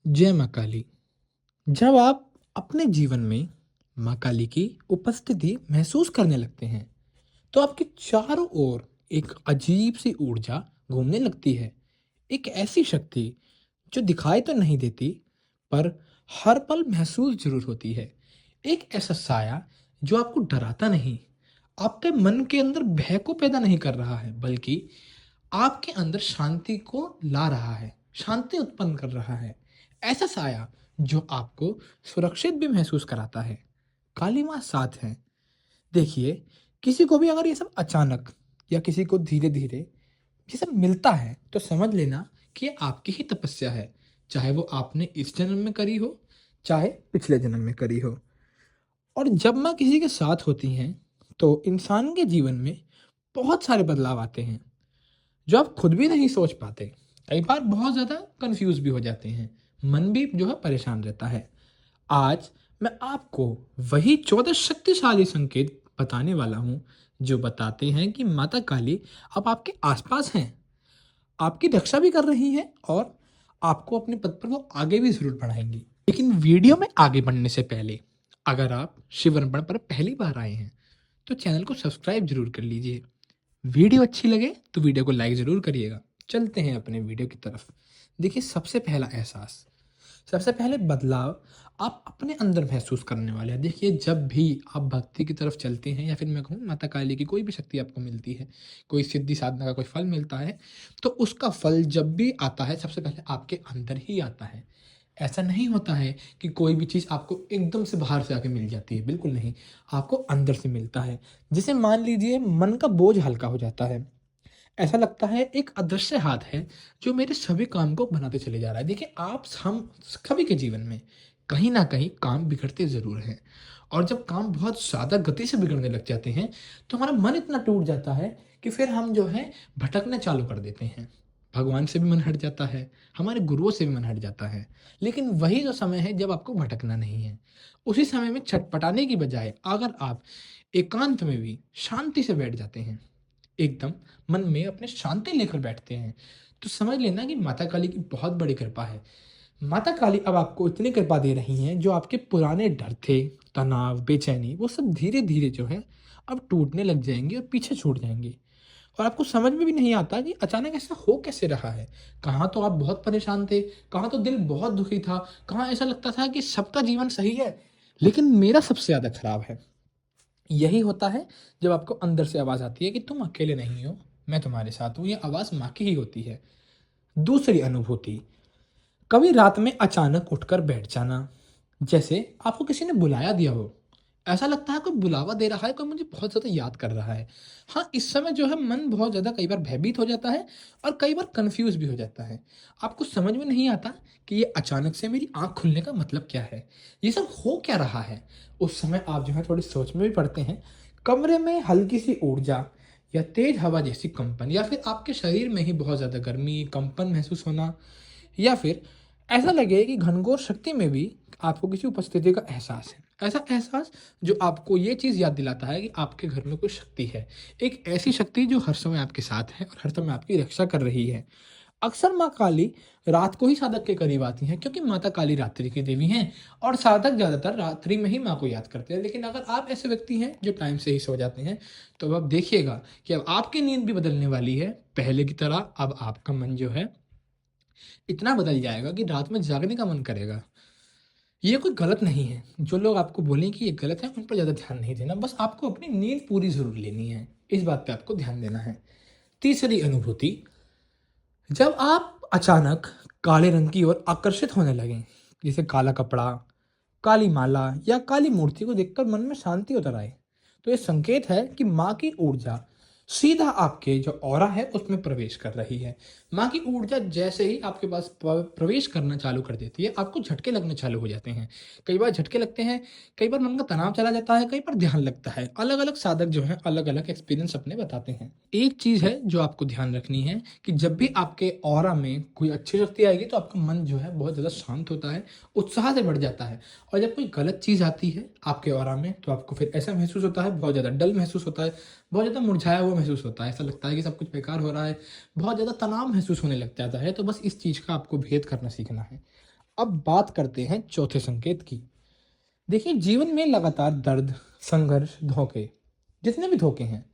जय माँ काली। जब आप अपने जीवन में माँ काली की उपस्थिति महसूस करने लगते हैं, तो आपके चारों ओर एक अजीब सी ऊर्जा घूमने लगती है। एक ऐसी शक्ति जो दिखाई तो नहीं देती, पर हर पल महसूस ज़रूर होती है। एक ऐसा साया जो आपको डराता नहीं, आपके मन के अंदर भय को पैदा नहीं कर रहा है, बल्कि आपके अंदर शांति को ला रहा है, शांति उत्पन्न कर रहा है। ऐसा साया जो आपको सुरक्षित भी महसूस कराता है। काली माँ साथ हैं। देखिए, किसी को भी अगर ये सब अचानक या किसी को धीरे-धीरे ये सब मिलता है, तो समझ लेना कि ये आपकी ही तपस्या है। चाहे वो आपने इस जन्म में करी हो, चाहे पिछले जन्म में करी हो। और जब माँ किसी के साथ होती हैं, तो इंसान के जीवन में बहुत सारे बदलाव आते हैं, जो आप खुद भी नहीं सोच पाते। कई बार बहुत ज़्यादा कन्फ्यूज़ भी हो जाते हैं, मन भी जो है परेशान रहता है। आज मैं आपको वही 14 शक्तिशाली संकेत बताने वाला हूँ, जो बताते हैं कि माता काली अब आपके आसपास हैं, आपकी रक्षा भी कर रही हैं और आपको अपने पद पर वो आगे भी ज़रूर बढ़ाएँगी। लेकिन वीडियो में आगे बढ़ने से पहले, अगर आप शिवरमण पर पहली बार आए हैं, तो चैनल को सब्सक्राइब ज़रूर कर लीजिए। वीडियो अच्छी लगे तो वीडियो को लाइक ज़रूर करिएगा। चलते हैं अपने वीडियो की तरफ। देखिए, सबसे पहला एहसास, सबसे पहले बदलाव आप अपने अंदर महसूस करने वाले हैं। देखिए, जब भी आप भक्ति की तरफ चलते हैं या फिर मैं कहूँ माता काली की कोई भी शक्ति आपको मिलती है, कोई सिद्धि साधना का कोई फल मिलता है, तो उसका फल जब भी आता है सबसे पहले आपके अंदर ही आता है। ऐसा नहीं होता है कि कोई भी चीज़ आपको एकदम से बाहर से आके मिल जाती है, बिल्कुल नहीं। आपको अंदर से मिलता है। जैसे मान लीजिए मन का बोझ हल्का हो जाता है। ऐसा लगता है एक अदृश्य हाथ है जो मेरे सभी काम को बनाते चले जा रहा है। देखिए, आप हम सभी के जीवन में कहीं न कहीं काम बिगड़ते ज़रूर हैं, और जब काम बहुत ज़्यादा गति से बिगड़ने लग जाते हैं, तो हमारा मन इतना टूट जाता है कि फिर हम जो है भटकना चालू कर देते हैं। भगवान से भी मन हट जाता है, हमारे गुरुओं से भी मन हट जाता है। लेकिन वही जो समय है जब आपको भटकना नहीं है, उसी समय में छटपटाने की बजाय अगर आप एकांत में भी शांति से बैठ जाते हैं, एकदम मन में अपने शांति लेकर बैठते हैं, तो समझ लेना कि माता काली की बहुत बड़ी कृपा है। माता काली अब आपको इतनी कृपा दे रही हैं, जो आपके पुराने डर थे, तनाव, बेचैनी, वो सब धीरे-धीरे जो है अब टूटने लग जाएँगे और पीछे छूट जाएँगे। और आपको समझ में भी नहीं आता कि अचानक ऐसा हो कैसे रहा है। कहाँ तो आप बहुत परेशान थे, कहाँ तो दिल बहुत दुखी था, कहाँ ऐसा लगता था कि सबका जीवन सही है, लेकिन मेरा सबसे ज़्यादा खराब है। यही होता है जब आपको अंदर से आवाज़ आती है कि तुम अकेले नहीं हो, मैं तुम्हारे साथ हूँ। ये आवाज़ माँ की ही होती है। दूसरी अनुभूति, कभी रात में अचानक उठकर बैठ जाना, जैसे आपको किसी ने बुलाया दिया हो। ऐसा लगता है कोई बुलावा दे रहा है, कोई मुझे बहुत ज़्यादा याद कर रहा है। हाँ, इस समय जो है मन बहुत ज़्यादा कई बार भयभीत हो जाता है और कई बार कन्फ्यूज़ भी हो जाता है। आपको समझ में नहीं आता कि ये अचानक से मेरी आँख खुलने का मतलब क्या है? ये सब हो क्या रहा है? उस समय आप जो है थोड़ी सोच में भी पड़ते हैं। कमरे में हल्की-सी ऊर्जा या तेज़ हवा जैसी कंपन, या फिर आपके शरीर में ही बहुत ज़्यादा गर्मी, कंपन महसूस होना, या फिर ऐसा लगे कि घनघोर शक्ति में भी आपको किसी उपस्थिति का एहसास है। ऐसा एहसास जो आपको ये चीज़ याद दिलाता है कि आपके घर में कोई शक्ति है। एक ऐसी शक्ति जो हर समय आपके साथ है और हर समय आपकी रक्षा कर रही है। अक्सर माँ काली रात को ही साधक के करीब आती हैं, क्योंकि माता काली रात्रि की देवी हैं और साधक ज़्यादातर रात्रि में ही माँ को याद करते हैं। लेकिन अगर आप ऐसे व्यक्ति हैं जो टाइम से ही सो जाते हैं, तो अब आप देखिएगा कि अब आपकी नींद भी बदलने वाली है। पहले की तरह अब आपका मन जो है इतना बदल जाएगा कि रात में जागने का मन करेगा। ये कोई गलत नहीं है। जो लोग आपको बोलें कि ये गलत है, उन पर ज़्यादा ध्यान नहीं देना। बस आपको अपनी नींद पूरी ज़रूर लेनी है। इस बात पे आपको ध्यान देना है। तीसरी अनुभूति, जब आप अचानक काले रंग की ओर आकर्षित होने लगें, जैसे काला कपड़ा, काली माला या काली मूर्ति को देखकर मन में शांति उतर आए, तो ये संकेत है कि माँ की ऊर्जा सीधा आपके जो ऑरा है उसमें प्रवेश कर रही है। माँ की ऊर्जा जैसे ही आपके पास प्रवेश करना चालू कर देती है, आपको झटके लगने चालू हो जाते हैं। कई बार झटके लगते हैं, कई बार मन का तनाव चला जाता है, कई बार ध्यान लगता है। अलग अलग साधक जो हैं अलग अलग एक्सपीरियंस अपने बताते हैं। एक चीज़ है जो आपको ध्यान रखनी है कि जब भी आपके ऑरा में कोई अच्छी शक्ति आएगी, तो आपका मन जो है बहुत ज़्यादा शांत होता है, उत्साह से बढ़ जाता है। और जब कोई गलत चीज़ आती है आपके ऑरा में, तो आपको फिर ऐसा महसूस होता है, बहुत ज़्यादा डल महसूस होता है, बहुत ज़्यादा मुरझाया हुआ महसूस होता है। ऐसा लगता है कि सब कुछ बेकार हो रहा है, बहुत ज़्यादा तनाव महसूस होने लग जाता है। तो बस इस चीज़ का आपको भेद करना सीखना है। अब बात करते हैं चौथे संकेत की। देखिए, जीवन में लगातार दर्द, संघर्ष, धोखे, जितने भी धोखे हैं,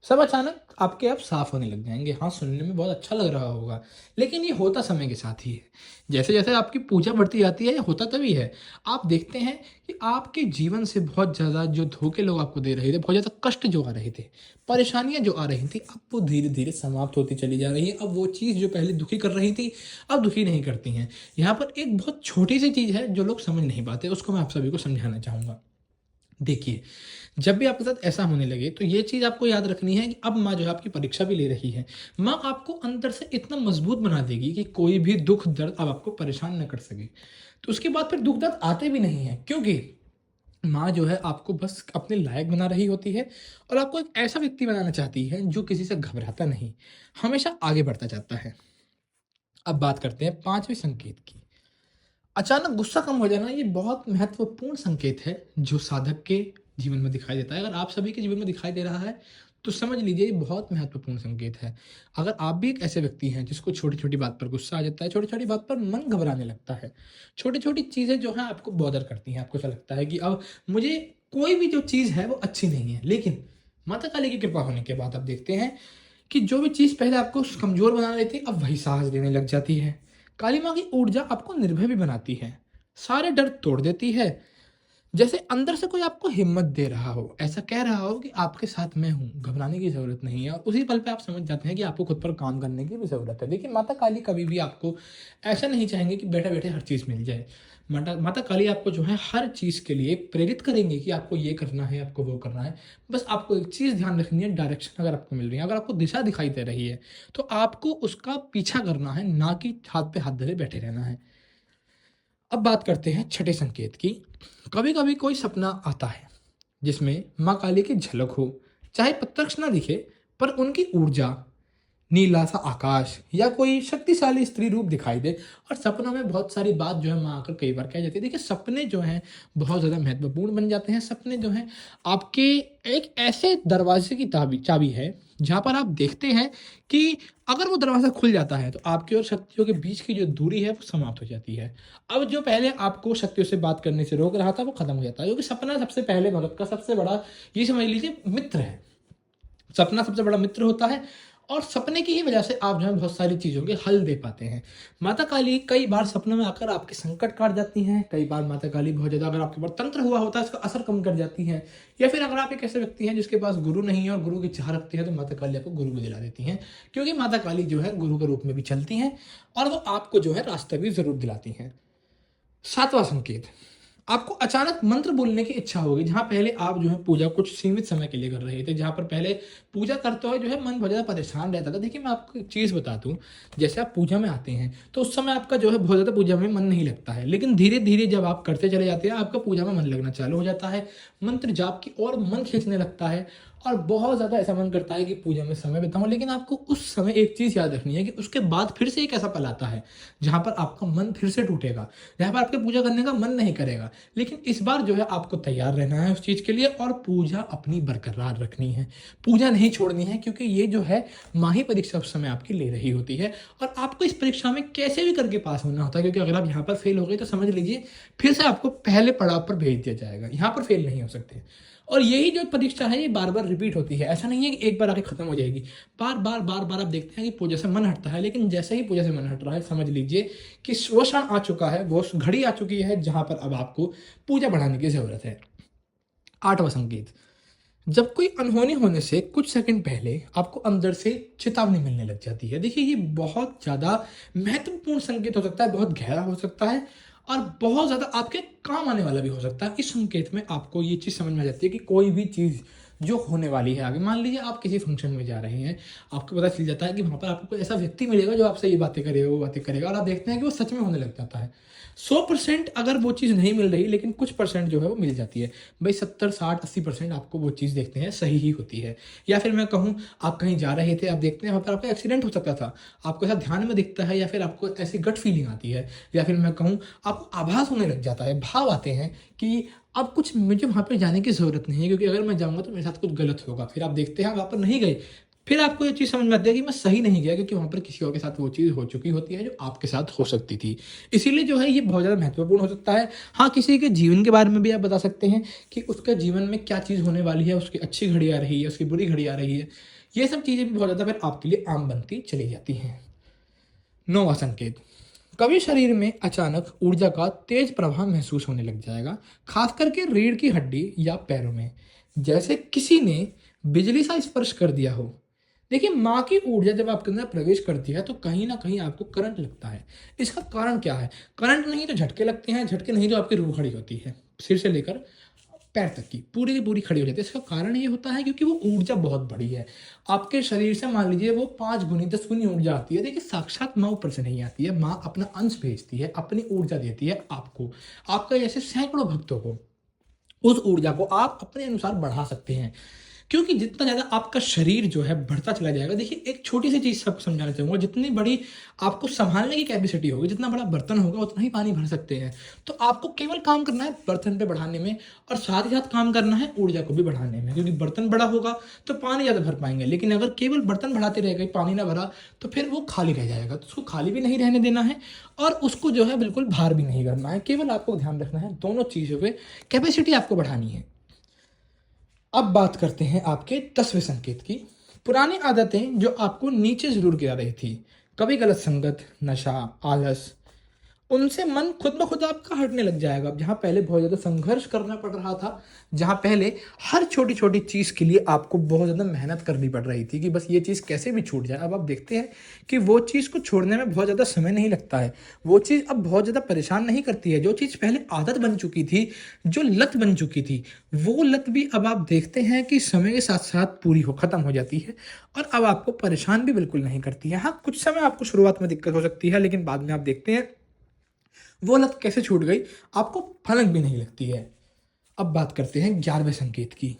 सब अचानक आपके अब साफ होने लग जाएंगे। हाँ, सुनने में बहुत अच्छा लग रहा होगा, लेकिन ये होता समय के साथ ही है। जैसे जैसे आपकी पूजा बढ़ती जाती है, ये होता तभी है। आप देखते हैं कि आपके जीवन से बहुत ज़्यादा जो धोखे लोग आपको दे रहे थे, बहुत ज़्यादा कष्ट जो आ रहे थे, परेशानियां जो आ रही थी, अब वो धीरे धीरे समाप्त होती चली जा रही है। अब वो चीज़ जो पहले दुखी कर रही थी, अब दुखी नहीं करती हैं। यहाँ पर एक बहुत छोटी सी चीज़ है जो लोग समझ नहीं पाते, उसको मैं आप सभी को समझाना चाहूँगा। देखिए, जब भी आपके साथ ऐसा होने लगे तो ये चीज़ आपको याद रखनी है कि अब माँ जो है आपकी परीक्षा भी ले रही है। माँ आपको अंदर से इतना मजबूत बना देगी कि कोई भी दुख दर्द अब आपको परेशान न कर सके। तो उसके बाद फिर दुख दर्द आते भी नहीं हैं, क्योंकि माँ जो है आपको बस अपने लायक बना रही होती है और आपको एक ऐसा व्यक्ति बनाना चाहती है जो किसी से घबराता नहीं, हमेशा आगे बढ़ता जाता है। अब बात करते हैं पांचवें संकेत की। अचानक गुस्सा कम हो जाना, ये बहुत महत्वपूर्ण संकेत है जो साधक के जीवन में दिखाई देता है। अगर आप सभी के जीवन में दिखाई दे रहा है तो समझ लीजिए ये बहुत महत्वपूर्ण संकेत है। अगर आप भी एक ऐसे व्यक्ति हैं जिसको छोटी छोटी बात पर गुस्सा आ जाता है, छोटी छोटी बात पर मन घबराने लगता है, छोटी छोटी चीज़ें जो है आपको बॉदर करती हैं, आपको ऐसा लगता है कि अब मुझे कोई भी जो चीज़ है वो अच्छी नहीं है, लेकिन माता काली की कृपा होने के बाद आप देखते हैं कि जो भी चीज़ पहले आपको कमज़ोर बना रही थी, अब वही साहस देने लग जाती है। काली माँ की ऊर्जा आपको निर्भय भी बनाती है, सारे डर तोड़ देती है। जैसे अंदर से कोई आपको हिम्मत दे रहा हो, ऐसा कह रहा हो कि आपके साथ मैं हूँ, घबराने की ज़रूरत नहीं है। और उसी पल पे आप समझ जाते हैं कि आपको खुद पर काम करने की भी ज़रूरत है। देखिए, माता काली कभी भी आपको ऐसा नहीं चाहेंगे कि बैठे बैठे हर चीज़ मिल जाए। माता माता काली आपको जो है हर चीज़ के लिए प्रेरित करेंगे कि आपको ये करना है, आपको वो करना है। बस आपको एक चीज़ ध्यान रखनी है, डायरेक्शन अगर आपको मिल रही है, अगर आपको दिशा दिखाई दे रही है, तो आपको उसका पीछा करना है, ना कि हाथ पे हाथ धरे बैठे रहना है। अब बात करते हैं छठे संकेत की। कभी कभी कोई सपना आता है जिसमें माँ काली की झलक हो, चाहे प्रत्यक्ष ना दिखे, पर उनकी ऊर्जा, नीला सा आकाश या कोई शक्तिशाली स्त्री रूप दिखाई दे। और सपनों में बहुत सारी बात जो है माँ आकर कई बार कह जाती है। देखिए, सपने जो हैं बहुत ज़्यादा महत्वपूर्ण बन जाते हैं। सपने जो हैं आपके एक ऐसे दरवाजे की चाबी चाबी है जहाँ पर आप देखते हैं कि अगर वो दरवाज़ा खुल जाता है तो आपकी और शक्तियों के बीच की जो दूरी है वो समाप्त हो जाती है। अब जो पहले आपको शक्तियों से बात करने से रोक रहा था वो खत्म हो जाता है, क्योंकि सपना सबसे पहले भगत का सबसे बड़ा, ये समझ लीजिए, मित्र है। सपना सबसे बड़ा मित्र होता है और सपने की ही वजह से आप जो है बहुत सारी चीज़ों के हल दे पाते हैं। माता काली कई बार सपनों में आकर आपके संकट काट जाती हैं। कई बार माता काली बहुत ज़्यादा, अगर आपके ऊपर तंत्र हुआ होता है, इसका असर कम कर जाती हैं। या फिर अगर आप एक ऐसे व्यक्ति हैं जिसके पास गुरु नहीं है और गुरु की चाह रखते हैं, तो माता काली आपको गुरु भी दिला देती हैं, क्योंकि माता काली जो है गुरु के रूप में भी चलती हैं और वो आपको जो है रास्ता भी ज़रूर दिलाती हैं। सातवां संकेत, आपको अचानक मंत्र बोलने की इच्छा होगी। जहाँ पहले आप जो है पूजा कुछ सीमित समय के लिए कर रहे थे, जहाँ पर पहले पूजा करते हुए जो है मन बहुत ज़्यादा परेशान रहता था। देखिए, मैं आपको एक चीज़ बता दूँ, जैसे आप पूजा में आते हैं तो उस समय आपका जो है बहुत ज़्यादा पूजा में मन नहीं लगता है, लेकिन धीरे धीरे जब आप करते चले जाते हैं आपका पूजा में मन लगना चालू हो जाता है, मंत्र जाप की और मन खींचने लगता है और बहुत ज़्यादा ऐसा मन करता है कि पूजा में समय बिताऊं। लेकिन आपको उस समय एक चीज़ याद रखनी है कि उसके बाद फिर से एक ऐसा पल आता है जहाँ पर आपका मन फिर से टूटेगा, जहाँ पर आपके पूजा करने का मन नहीं करेगा। लेकिन इस बार जो है आपको तैयार रहना है उस चीज़ के लिए और पूजा अपनी बरकरार रखनी है, पूजा नहीं छोड़नी है, क्योंकि ये जो है माही परीक्षा उस समय आपकी ले रही होती है और आपको इस परीक्षा में कैसे भी करके पास होना होता है। क्योंकि अगर आप यहाँ पर फेल हो गए तो समझ लीजिए फिर से आपको पहले पड़ाव पर भेज दिया जाएगा, यहाँ पर फेल नहीं हो सकते। और यही जो परीक्षा है ये बार बार रिपीट होती है, ऐसा नहीं है कि एक बार आके खत्म हो जाएगी। बार बार बार बार आप देखते हैं कि पूजा से मन हटता है, लेकिन जैसे ही पूजा से मन हट रहा है समझ लीजिए कि वो क्षण आ चुका है, वो घड़ी आ चुकी है जहां पर अब आपको पूजा बढ़ाने की जरूरत है। आठवां संकेत, जब कोई अनहोनी होने से कुछ सेकंड पहले आपको अंदर से चेतावनी मिलने लग जाती है। देखिए, ये बहुत ज़्यादा महत्वपूर्ण संकेत हो सकता है, बहुत गहरा हो सकता है और बहुत ज़्यादा आपके काम आने वाला भी हो सकता है। इस संकेत में आपको ये चीज़ समझ में आ जाती है कि कोई भी चीज़ जो होने वाली है आगे, मान लीजिए आप किसी फंक्शन में जा रहे हैं, आपको पता चल जाता है कि वहाँ पर आपको कोई ऐसा व्यक्ति मिलेगा जो आपसे ये बातें करेगा, वो बातें करेगा, और आप देखते हैं कि वो सच में होने लग जाता है। 100% अगर वो चीज़ नहीं मिल रही, लेकिन कुछ परसेंट जो है वो मिल जाती है। भाई 70, 60, 80% आपको वो चीज़ देखते हैं सही ही होती है। या फिर मैं कहूँ, आप कहीं जा रहे थे, आप देखते हैं वहाँ पर आपका एक्सीडेंट हो सकता था, आपको ऐसा ध्यान में दिखता है, या फिर आपको ऐसी गट फीलिंग आती है, या फिर मैं कहूँ आपको आभास होने लग जाता है, भाव आते हैं कि अब कुछ मुझे वहाँ पे जाने की ज़रूरत नहीं है, क्योंकि अगर मैं जाऊँगा तो मेरे साथ कुछ गलत होगा। फिर आप देखते हैं वहाँ पर नहीं गए, फिर आपको ये चीज़ समझ में आती है कि मैं सही नहीं गया, क्योंकि वहाँ पर किसी और के साथ वो चीज़ हो चुकी होती है जो आपके साथ हो सकती थी। इसीलिए जो है ये बहुत ज़्यादा महत्वपूर्ण हो सकता है। हाँ, किसी के जीवन के बारे में भी आप बता सकते हैं कि उसका जीवन में क्या चीज़ होने वाली है, उसकी अच्छी घड़ी आ रही है, उसकी बुरी घड़ी आ रही है। ये सब चीज़ें भी बहुत ज़्यादा फिर आपके लिए आम बनती चली जाती हैं। 9वां संकेत, कभी शरीर में अचानक ऊर्जा का तेज प्रवाह महसूस होने लग जाएगा, खास करके रीढ़ की हड्डी या पैरों में, जैसे किसी ने बिजली सा स्पर्श कर दिया हो। देखिए, माँ की ऊर्जा जब आपके अंदर प्रवेश करती है तो कहीं ना कहीं आपको करंट लगता है। इसका कारण क्या है? करंट नहीं तो झटके लगते हैं, झटके नहीं तो आपकी रूह खड़ी होती है, सिर से लेकर पैर तक की पूरी खड़ी हो जाती है। इसका कारण ये होता है क्योंकि वो ऊर्जा बहुत बड़ी है। आपके शरीर से मान लीजिए वो 5 गुनी 10 गुनी ऊर्जा आती है। देखिए, साक्षात माँ ऊपर से नहीं आती है, माँ अपना अंश भेजती है, अपनी ऊर्जा देती है आपको, आपका जैसे सैकड़ों भक्तों को। उस ऊर्जा को आप अपने अनुसार बढ़ा सकते हैं, क्योंकि जितना ज़्यादा आपका शरीर जो है बढ़ता चला जाएगा। देखिए, एक छोटी सी चीज़ सबको समझाना चाहूँगा, जितनी बड़ी आपको संभालने की कैपेसिटी होगी, जितना बड़ा बर्तन होगा उतना ही पानी भर सकते हैं। तो आपको केवल काम करना है बर्तन पे बढ़ाने में, और साथ ही साथ काम करना है ऊर्जा को भी बढ़ाने में, क्योंकि बर्तन बड़ा होगा तो पानी ज़्यादा भर पाएंगे। लेकिन अगर केवल बर्तन बढ़ाते रह गए, पानी ना भरा, तो फिर वो खाली रह जाएगा। तो उसको खाली भी नहीं रहने देना है और उसको जो है बिल्कुल भार भी नहीं करना है। केवल आपको ध्यान रखना है दोनों चीज़ों पे कैपेसिटी आपको बढ़ानी है। अब बात करते हैं आपके 10वें संकेत की। पुरानी आदतें जो आपको नीचे ज़रूर गिरा रही थी, कभी गलत संगत, नशा, आलस, उनसे मन खुद ब खुद आपका हटने लग जाएगा। जहाँ पहले बहुत ज़्यादा संघर्ष करना पड़ रहा था, जहाँ पहले हर छोटी-छोटी चीज़ के लिए आपको बहुत ज़्यादा मेहनत करनी पड़ रही थी कि बस ये चीज़ कैसे भी छूट जाए, अब आप देखते हैं कि वो चीज़ को छोड़ने में बहुत ज़्यादा समय नहीं लगता है। वो चीज़ अब बहुत ज़्यादा परेशान नहीं करती है। जो चीज़ पहले आदत बन चुकी थी, जो लत बन चुकी थी, वो लत भी अब आप देखते हैं कि समय के साथ-साथ पूरी हो खत्म हो जाती है और अब आपको परेशान भी बिल्कुल नहीं करती है। हाँ, कुछ समय आपको शुरुआत में दिक्कत हो सकती है, लेकिन बाद में आप देखते हैं वो लत कैसे छूट गई, आपको भनक भी नहीं लगती है। अब बात करते हैं 11वें संकेत की।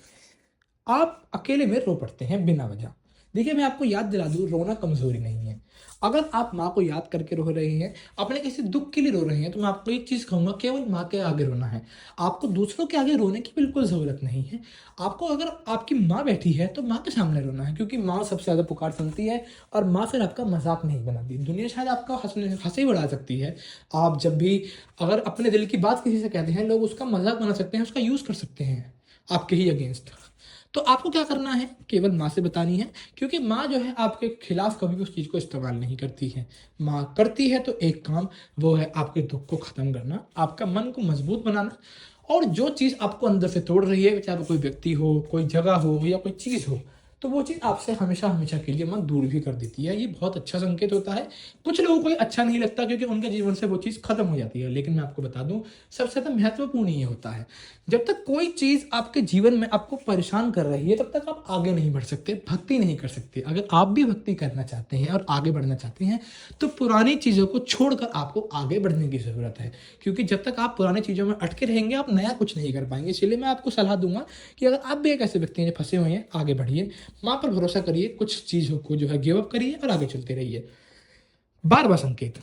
आप अकेले में रो पड़ते हैं बिना वजह। देखिए, मैं आपको याद दिला दूँ, रोना कमज़ोरी नहीं है। अगर आप माँ को याद करके रो रहे हैं, अपने किसी दुःख के लिए रो रहे हैं, तो मैं आपको एक चीज़ कहूँगा, केवल माँ के आगे रोना है। आपको दूसरों के आगे रोने की बिल्कुल ज़रूरत नहीं है। आपको, अगर आपकी माँ बैठी है, तो माँ के सामने रोना है, क्योंकि माँ सबसे ज़्यादा पुकार सुनती है और माँ फिर आपका मज़ाक नहीं बनाती। दुनिया शायद आपका हँसी उड़ा सकती है। आप जब भी अगर अपने दिल की बात किसी से कहते हैं, लोग उसका मज़ाक बना सकते हैं, उसका यूज़ कर सकते हैं आपके ही अगेंस्ट। तो आपको क्या करना है? केवल माँ से बतानी है, क्योंकि माँ जो है आपके खिलाफ कभी भी उस चीज़ को इस्तेमाल नहीं करती है। माँ करती है तो एक काम, वो है आपके दुःख को ख़त्म करना, आपका मन को मजबूत बनाना, और जो चीज़ आपको अंदर से तोड़ रही है, चाहे वो कोई व्यक्ति हो, कोई जगह हो या कोई चीज़ हो, तो वो चीज़ आपसे हमेशा हमेशा के लिए मन दूर भी कर देती है। ये बहुत अच्छा संकेत होता है। कुछ लोगों को ये अच्छा नहीं लगता, क्योंकि उनके जीवन से वो चीज़ खत्म हो जाती है। लेकिन मैं आपको बता दूं, सबसे ज़्यादा महत्वपूर्ण ये होता है, जब तक कोई चीज़ आपके जीवन में आपको परेशान कर रही है, तब तक आप आगे नहीं बढ़ सकते, भक्ति नहीं कर सकते। अगर आप भी भक्ति करना चाहते हैं और आगे बढ़ना चाहते हैं, तो पुरानी चीज़ों को छोड़कर आपको आगे बढ़ने की ज़रूरत है, क्योंकि जब तक आप पुरानी चीज़ों में अटके रहेंगे, आप नया कुछ नहीं कर पाएंगे। इसलिए मैं आपको सलाह दूंगा कि अगर आप भी एक ऐसे व्यक्ति हैं जो फंसे हुए हैं, आगे बढ़िए, माँ पर भरोसा करिए, कुछ चीज़ों को जो है गिव अप करिए और आगे चलते रहिए। 12वां संकेत,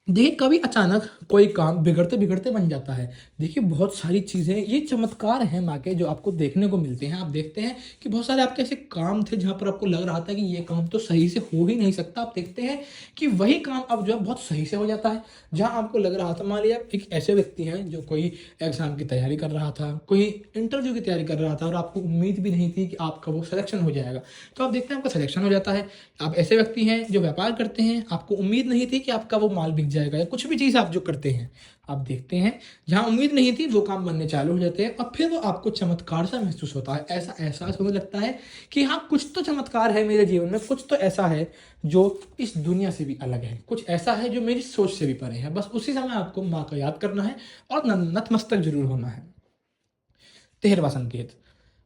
देखिए, कभी अचानक कोई काम बिगड़ते बिगड़ते बन जाता है। देखिए, बहुत सारी चीज़ें, ये चमत्कार हैं माँ के, जो आपको देखने को मिलते हैं। आप देखते हैं कि बहुत सारे आपके ऐसे काम थे जहाँ पर आपको लग रहा था कि ये काम तो सही से हो ही नहीं सकता। आप देखते हैं कि वही काम अब जो है बहुत सही से हो जाता है। जहाँ आपको लग रहा था, मान लीजिए आप एक ऐसे व्यक्ति हैं जो कोई एग्ज़ाम की तैयारी कर रहा था, कोई इंटरव्यू की तैयारी कर रहा था और आपको उम्मीद भी नहीं थी कि आपका वो सिलेक्शन हो जाएगा, तो आप देखते हैं आपका सिलेक्शन हो जाता है। आप ऐसे व्यक्ति हैं जो व्यापार करते हैं, आपको उम्मीद नहीं थी कि आपका वो माल बिक जाएगा, या कुछ भी चीज़ आप जो करते हैं, आप देखते हैं जहाँ उम्मीद नहीं थी वो काम बनने चालू हो जाते हैं, और फिर वो आपको चमत्कार सा महसूस होता है। ऐसा एहसास होने लगता है कि हाँ, कुछ तो चमत्कार है मेरे जीवन में, कुछ तो ऐसा है जो इस दुनिया से भी अलग है, कुछ ऐसा है जो मेरी सोच से भी परे है। बस उसी समय आपको माँ को याद करना है और नतमस्तक जरूर होना है। 13वां संकेत,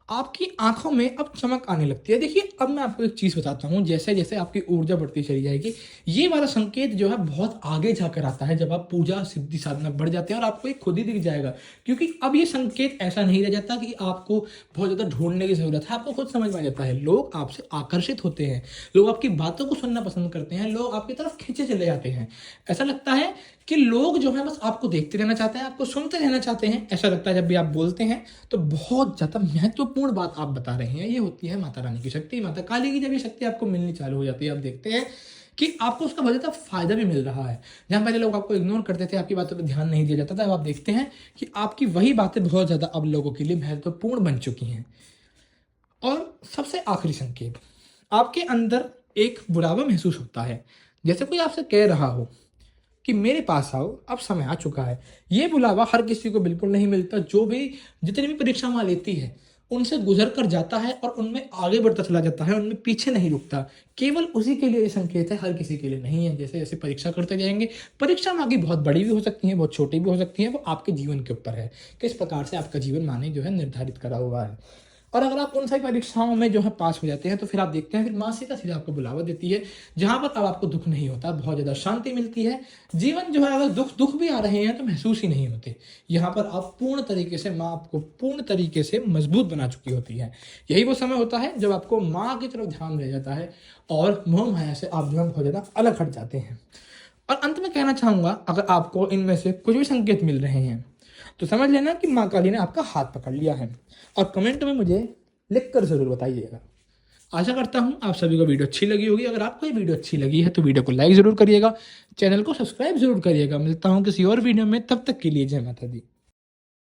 आपकी आँखों में अब चमक आने लगती है। देखिए, अब मैं आपको एक चीज़ बताता हूँ, जैसे-जैसे आपकी ऊर्जा बढ़ती चली जाएगी, ये वाला संकेत जो है बहुत आगे जाकर आता है, जब आप पूजा, सिद्धि, साधना बढ़ जाते हैं और आपको ये खुद ही दिख जाएगा। क्योंकि अब ये संकेत ऐसा नहीं रह जाता कि आपको बहुत ज़्यादा ढूँढने की ज़रूरत है, आपको खुद समझ में आ जाता है। लोग आपसे आकर्षित होते हैं, लोग आपकी बातों को सुनना पसंद करते हैं, लोग आपकी तरफ खींचे चले जाते हैं। ऐसा लगता है कि लोग जो है बस आपको देखते रहना चाहते हैं, आपको सुनते रहना चाहते हैं। ऐसा लगता है जब भी आप बोलते हैं, तो बहुत ज़्यादा महत्वपूर्ण महत्वपूर्ण बात आप बता रहे हैं, ये होती है माता रानी की शक्ति, माता काली की। जब ये शक्ति आपको मिलनी चालू हो जाती है, आप देखते हैं कि आपको उसका बहुत ज़्यादा फायदा भी मिल रहा है। जहाँ पहले लोग आपको इग्नोर करते थे, आपकी बातों पर ध्यान नहीं दिया जाता था, अब आप देखते हैं कि आपकी वही बातें बहुत ज़्यादा अब लोगों के लिए महत्वपूर्ण बन चुकी हैं। और सबसे आखिरी संकेत, आपके अंदर एक बुलावा महसूस होता है, जैसे कोई आपसे कह रहा हो कि मेरे पास आओ, अब समय आ चुका है। ये बुलावा हर किसी को बिल्कुल नहीं मिलता। जो भी जितनी भी परीक्षा वहाँ लेती है, उनसे गुजर कर जाता है और उनमें आगे बढ़ता चला जाता है, उनमें पीछे नहीं रुकता। केवल उसी के लिए ये संकेत है, हर किसी के लिए नहीं है। जैसे जैसे परीक्षा करते जाएंगे, परीक्षा माँ की बहुत बड़ी भी हो सकती है, बहुत छोटी भी हो सकती है, वो आपके जीवन के ऊपर है, किस प्रकार से आपका जीवन माने जो है निर्धारित करा हुआ है। और अगर आप उन सभी परीक्षाओं में जो है पास हो जाते हैं, तो फिर आप देखते हैं फिर माँ सीधा सीधा आपको बुलावा देती है, जहाँ पर अब आपको दुख नहीं होता, बहुत ज़्यादा शांति मिलती है। जीवन जो है, अगर दुख भी आ रहे हैं तो महसूस ही नहीं होते। यहाँ पर आप पूर्ण तरीके से, माँ आपको पूर्ण तरीके से मजबूत बना चुकी होती है। यही वो समय होता है जब आपको माँ की तरफ ध्यान रह जाता है और मोह माया से आप जो है बहुत ज़्यादा अलग हट जाते हैं। और अंत में कहना चाहूँगा, अगर आपको इनमें से कुछ भी संकेत मिल रहे हैं तो समझ लेना कि माँ काली ने आपका हाथ पकड़ लिया है। और कमेंट में मुझे लिख कर ज़रूर बताइएगा। आशा करता हूँ आप सभी को वीडियो अच्छी लगी होगी। अगर आपको ये वीडियो अच्छी लगी है तो वीडियो को लाइक ज़रूर करिएगा, चैनल को सब्सक्राइब ज़रूर करिएगा। मिलता हूँ किसी और वीडियो में, तब तक के लिए जय माता दी।